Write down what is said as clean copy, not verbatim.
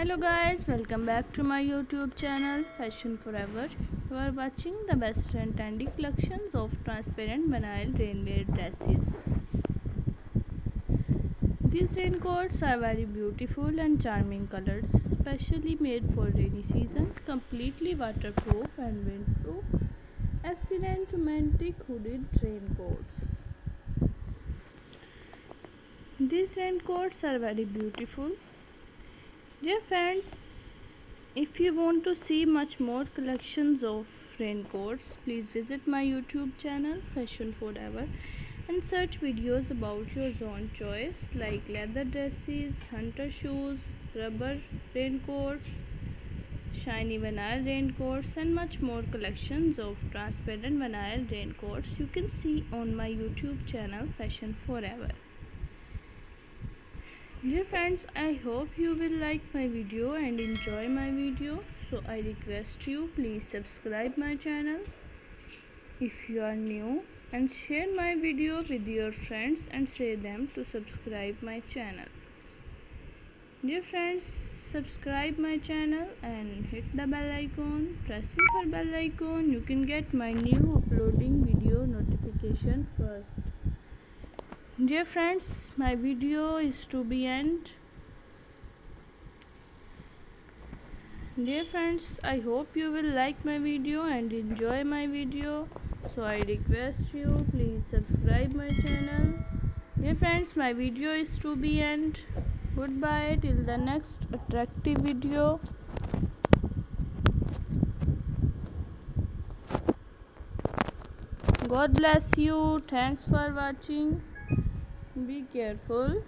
Hello guys, welcome back to my YouTube channel Fashion Forever. You are watching the best and trendy collections of transparent vinyl rainwear dresses. These raincoats are very beautiful and charming colors, specially made for rainy season, completely waterproof and windproof. Excellent romantic hooded raincoats. These raincoats are very beautiful. Dear friends, if you want to see much more collections of raincoats, please visit my YouTube channel Fashion Forever and search videos about your own choice like leather dresses, hunter shoes, rubber raincoats, shiny vinyl raincoats and much more collections of transparent vinyl raincoats you can see on my YouTube channel Fashion Forever. Dear friends, I hope you will like my video and enjoy my video. So I request you please subscribe my channel if you are new and share my video with your friends and say them to subscribe my channel. Dear friends, subscribe my channel and hit the bell icon. Pressing for bell icon, you can get my new uploading video notification first. Dear friends, my video is to be end. Dear friends, I hope you will like my video and enjoy my video. So I request you please subscribe my channel. Dear friends, my video is to be end. Goodbye till the next attractive video. God bless you. Thanks for watching. Be careful.